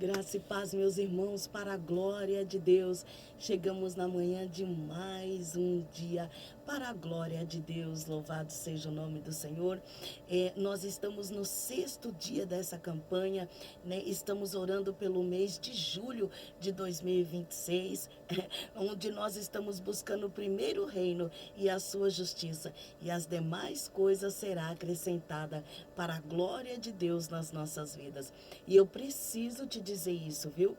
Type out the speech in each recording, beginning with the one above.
Graça e paz, meus irmãos, para a glória de Deus. Chegamos na manhã de mais um dia, para a glória de Deus. Louvado seja o nome do Senhor. Nós estamos no 6º dia dessa campanha, né? Estamos orando pelo mês de julho de 2026, onde nós estamos buscando o primeiro reino e a sua justiça, e as demais coisas será acrescentada para a glória de Deus nas nossas vidas. E eu preciso te dizer isso, viu?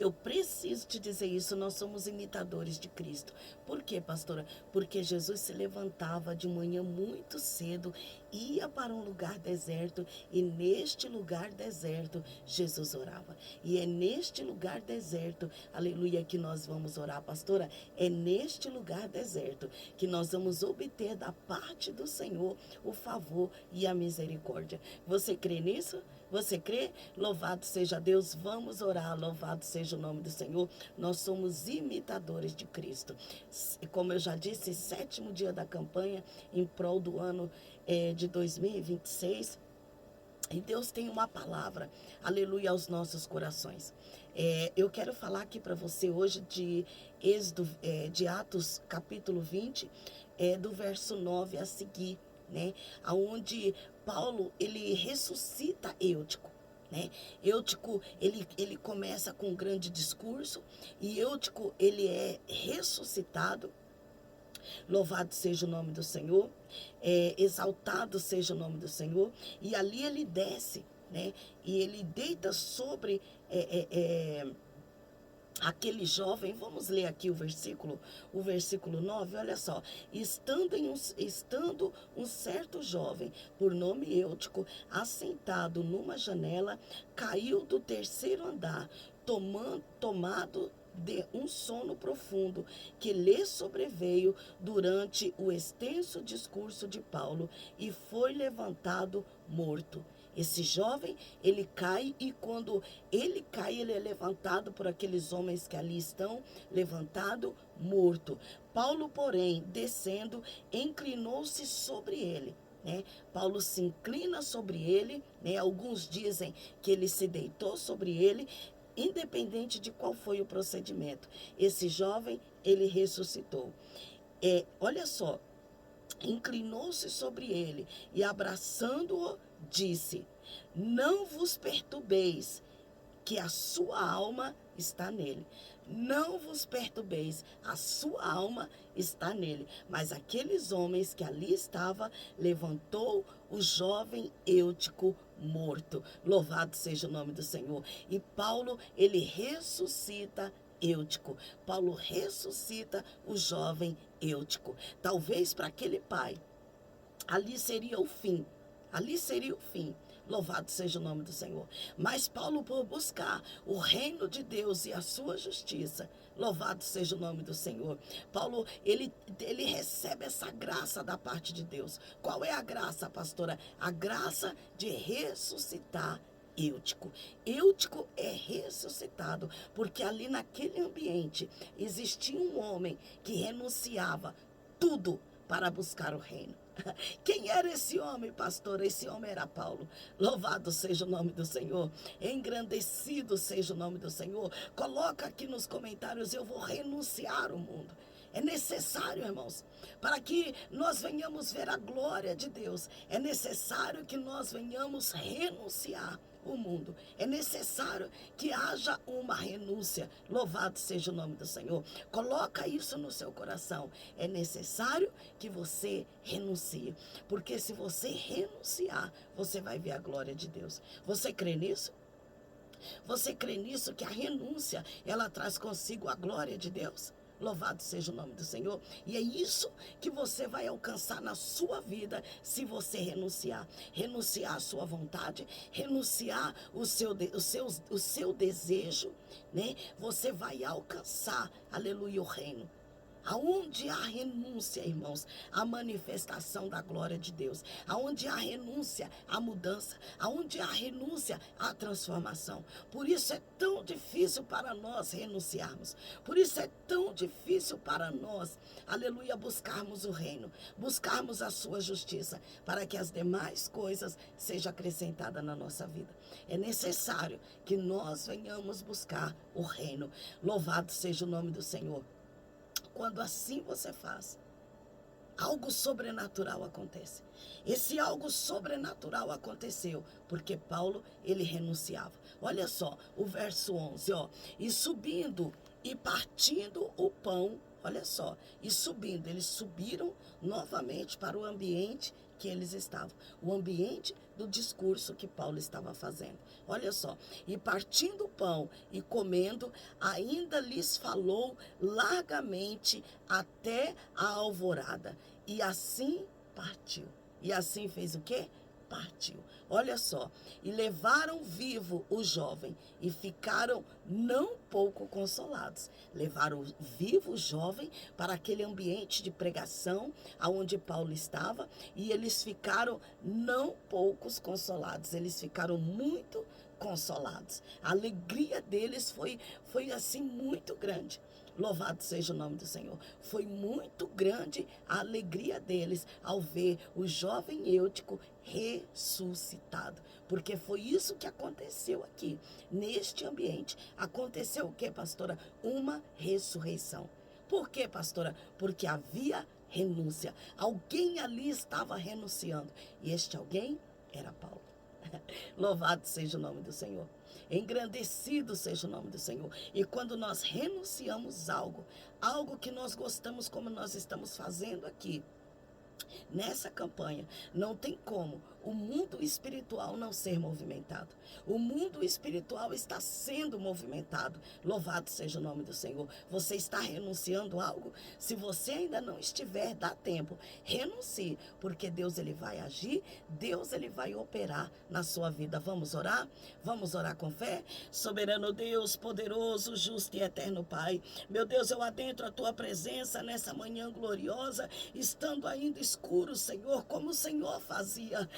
Eu preciso te dizer isso, nós somos imitadores de Cristo. Por quê, pastora? Porque Jesus se levantava de manhã muito cedo, ia para um lugar deserto, e neste lugar deserto Jesus orava. E é neste lugar deserto, aleluia, que nós vamos orar, pastora. É neste lugar deserto que nós vamos obter da parte do Senhor o favor e a misericórdia. Você crê nisso? Você crê? Louvado seja Deus, vamos orar, louvado seja o nome do Senhor. Nós somos imitadores de Cristo. E como eu já disse, 7º dia da campanha em prol do ano de 2026. E Deus tem uma palavra, aleluia, aos nossos corações. Eu quero falar aqui para você hoje de de Atos capítulo 20, do verso 9 a seguir, né? Onde Paulo, ele ressuscita Eutico, né? Eutico, ele começa com um grande discurso, e Eutico, ele é ressuscitado. Louvado seja o nome do Senhor, exaltado seja o nome do Senhor. E ali ele desce, né? E ele deita sobre aquele jovem. Vamos ler aqui o versículo 9, olha só. Estando um certo jovem, por nome Eutico, assentado numa janela, caiu do 3º andar, tomado de um sono profundo que lhe sobreveio durante o extenso discurso de Paulo, e foi levantado morto. Esse jovem, ele cai, e quando ele cai, ele é levantado por aqueles homens que ali estão, levantado, morto. Paulo, porém, descendo, inclinou-se sobre ele, né? Paulo se inclina sobre ele, né? Alguns dizem que ele se deitou sobre ele. Independente de qual foi o procedimento, esse jovem, ele ressuscitou. Olha só, inclinou-se sobre ele e, abraçando-o, disse: não vos perturbeis, que a sua alma está nele. Não vos perturbeis, a sua alma está nele. Mas aqueles homens que ali estavam, levantou o jovem Eutico morto. Louvado seja o nome do Senhor. E Paulo, ele ressuscita Eutico. Paulo ressuscita o jovem Eutico. Talvez para aquele pai, ali seria o fim. Ali seria o fim. Louvado seja o nome do Senhor. Mas Paulo, por buscar o reino de Deus e a sua justiça, louvado seja o nome do Senhor. Paulo, ele recebe essa graça da parte de Deus. Qual é a graça, pastora? A graça de ressuscitar Eutico. Eutico é ressuscitado, porque ali naquele ambiente existia um homem que renunciava tudo para buscar o reino. Quem era esse homem, pastor? Esse homem era Paulo. Louvado seja o nome do Senhor. Engrandecido seja o nome do Senhor. Coloca aqui nos comentários: eu vou renunciar o mundo. É necessário, irmãos, para que nós venhamos ver a glória de Deus. É necessário que nós venhamos renunciar o mundo. É necessário que haja uma renúncia. Louvado seja o nome do Senhor. Coloca isso no seu coração. É necessário que você renuncie, porque se você renunciar, você vai ver a glória de Deus. Você crê nisso? Você crê nisso, que a renúncia, ela traz consigo a glória de Deus? Louvado seja o nome do Senhor. E é isso que você vai alcançar na sua vida se você renunciar. Renunciar à sua vontade, renunciar o seu desejo, né? Você vai alcançar, aleluia, o reino. Aonde há renúncia, irmãos, a manifestação da glória de Deus. Aonde há renúncia, a mudança. Aonde há renúncia, a transformação. Por isso é tão difícil para nós renunciarmos. Por isso é tão difícil para nós, aleluia, buscarmos o reino, buscarmos a sua justiça, para que as demais coisas sejam acrescentadas na nossa vida. É necessário que nós venhamos buscar o reino. Louvado seja o nome do Senhor. Quando assim você faz, algo sobrenatural acontece. Esse algo sobrenatural aconteceu porque Paulo, ele renunciava. Olha só, o verso 11, ó. E subindo e partindo o pão, olha só, e subindo, eles subiram novamente para o ambiente que eles estavam, o ambiente do discurso que Paulo estava fazendo. Olha só, e partindo o pão e comendo, ainda lhes falou largamente até a alvorada. E assim partiu. E assim fez o quê? Partiu. Olha só, e levaram vivo o jovem e ficaram não pouco consolados. Levaram vivo o jovem para aquele ambiente de pregação aonde Paulo estava e eles ficaram não poucos consolados. Eles ficaram muito consolados. A alegria deles foi assim muito grande. Louvado seja o nome do Senhor. Foi muito grande a alegria deles ao ver o jovem Eutico ressuscitado. Porque foi isso que aconteceu aqui, neste ambiente. Aconteceu o que, pastora? Uma ressurreição. Por quê, pastora? Porque havia renúncia. Alguém ali estava renunciando. E este alguém era Paulo. Louvado seja o nome do Senhor. Engrandecido seja o nome do Senhor. E quando nós renunciamos algo que nós gostamos, como nós estamos fazendo aqui, nessa campanha, não tem como o mundo espiritual não ser movimentado. O mundo espiritual está sendo movimentado. Louvado seja o nome do Senhor. Você está renunciando a algo? Se você ainda não estiver, dá tempo. Renuncie, porque Deus ele vai agir, Deus ele vai operar na sua vida. Vamos orar? Vamos orar com fé? Soberano Deus, poderoso, justo e eterno Pai. Meu Deus, eu adentro a tua presença nessa manhã gloriosa, estando ainda escuro, Senhor, como o Senhor fazia.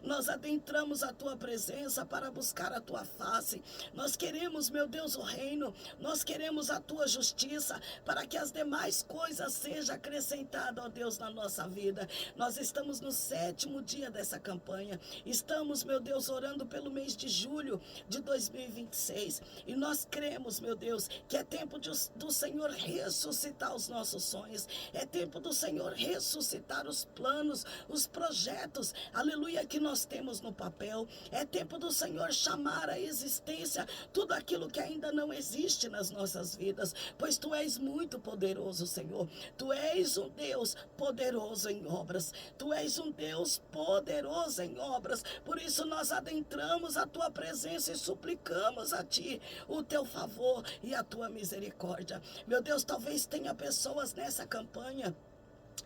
Nós adentramos a tua presença para buscar a tua face. Nós queremos, meu Deus, o reino. Nós queremos a tua justiça para que as demais coisas sejam acrescentadas, ó Deus, na nossa vida. Nós estamos no 7º dia dessa campanha. Estamos, meu Deus, orando pelo mês de julho de 2026. E nós cremos, meu Deus, que é tempo do Senhor ressuscitar os nossos sonhos. É tempo do Senhor ressuscitar os planos, os projetos, aleluia, que nós temos no papel. É tempo do Senhor chamar à existência tudo aquilo que ainda não existe nas nossas vidas, pois Tu és muito poderoso, Senhor. Tu és um Deus poderoso em obras. Tu és um Deus poderoso em obras. Por isso nós adentramos a Tua presença e suplicamos a Ti o Teu favor e a Tua misericórdia. Meu Deus, talvez tenha pessoas nessa campanha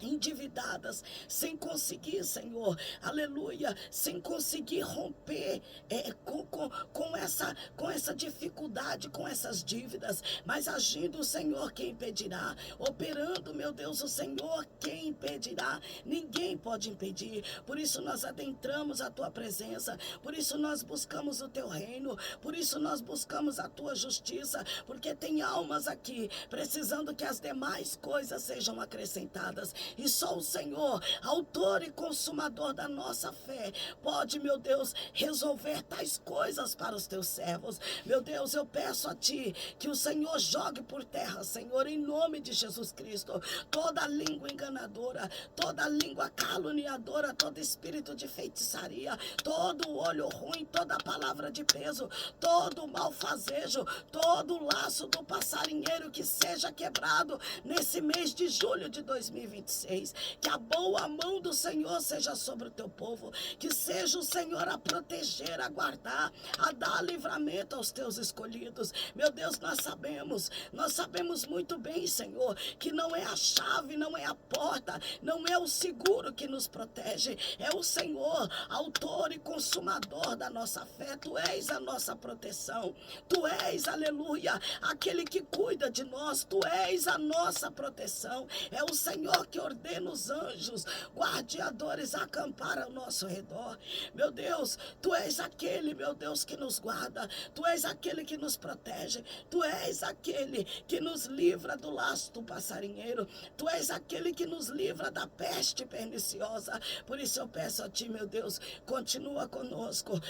endividadas, sem conseguir, Senhor, aleluia, sem conseguir romper com essa dificuldade, com essas dívidas, mas agindo o Senhor, quem impedirá? Operando, meu Deus, o Senhor, quem impedirá? Ninguém pode impedir. Por isso nós adentramos a Tua presença, por isso nós buscamos o Teu reino, por isso nós buscamos a Tua justiça, porque tem almas aqui precisando que as demais coisas sejam acrescentadas. E só o Senhor, autor e consumador da nossa fé, pode, meu Deus, resolver tais coisas para os Teus servos. Meu Deus, eu peço a Ti que o Senhor jogue por terra, Senhor, em nome de Jesus Cristo, toda língua enganadora, toda língua caluniadora, todo espírito de feitiçaria, todo olho ruim, toda palavra de peso, todo malfazejo, todo laço do passarinheiro que seja quebrado nesse mês de julho de 2026. 2026. Que a boa mão do Senhor seja sobre o teu povo, que seja o Senhor a proteger, a guardar, a dar livramento aos teus escolhidos. Meu Deus, nós sabemos muito bem, Senhor, que não é a chave, não é a porta, não é o seguro que nos protege, é o Senhor, autor e consumador da nossa fé. Tu és a nossa proteção, tu és, aleluia, aquele que cuida de nós, tu és a nossa proteção. É o Senhor que ordena os anjos guardiadores a acampar ao nosso redor. Meu Deus, tu és aquele, meu Deus, que nos guarda, tu és aquele que nos protege, tu és aquele que nos livra do laço do passarinheiro, tu és aquele que nos livra da peste perniciosa. Por isso eu peço a ti, meu Deus, continua conosco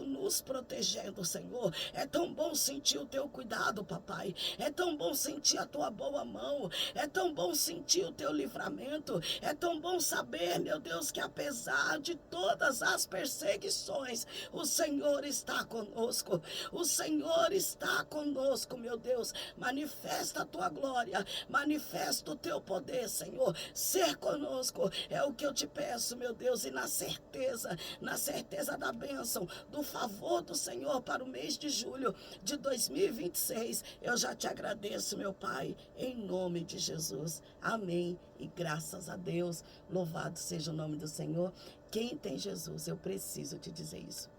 nos protegendo, Senhor. É tão bom sentir o teu cuidado, papai, é tão bom sentir a tua boa mão, é tão bom sentir o teu livramento, é tão bom saber, meu Deus, que apesar de todas as perseguições, o Senhor está conosco, o Senhor está conosco, meu Deus. Manifesta a tua glória, manifesta o teu poder, Senhor. Ser conosco é o que eu te peço, meu Deus, e na certeza da bênção, do favor do Senhor para o mês de julho de 2026, eu já te agradeço, meu Pai, em nome de Jesus. Amém. E graças a Deus, louvado seja o nome do Senhor. Quem tem Jesus, eu preciso te dizer isso.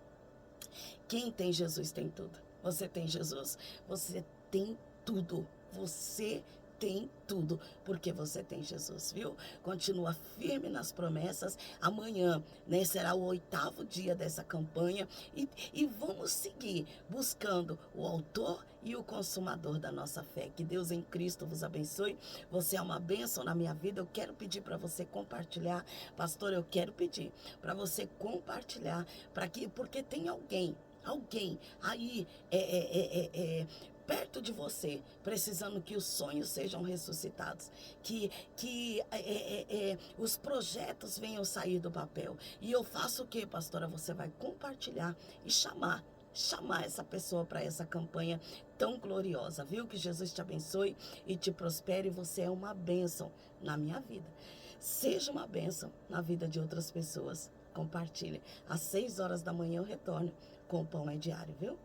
Quem tem Jesus tem tudo. Você tem Jesus, você tem tudo. Você tem tudo, porque você tem Jesus, viu? Continua firme nas promessas. Amanhã, né, será o 8º dia dessa campanha e vamos seguir buscando o autor e o consumador da nossa fé. Que Deus em Cristo vos abençoe. Você é uma bênção na minha vida. Eu quero pedir para você compartilhar. Pastor, eu quero pedir para você compartilhar, porque tem alguém aí perto de você, precisando que os sonhos sejam ressuscitados, que os projetos venham sair do papel. E eu faço o que, pastora? Você vai compartilhar e chamar essa pessoa para essa campanha tão gloriosa, viu? Que Jesus te abençoe e te prospere. Você é uma bênção na minha vida. Seja uma bênção na vida de outras pessoas. Compartilhe. Às 6 horas da manhã eu retorno com o Pão é Diário, viu?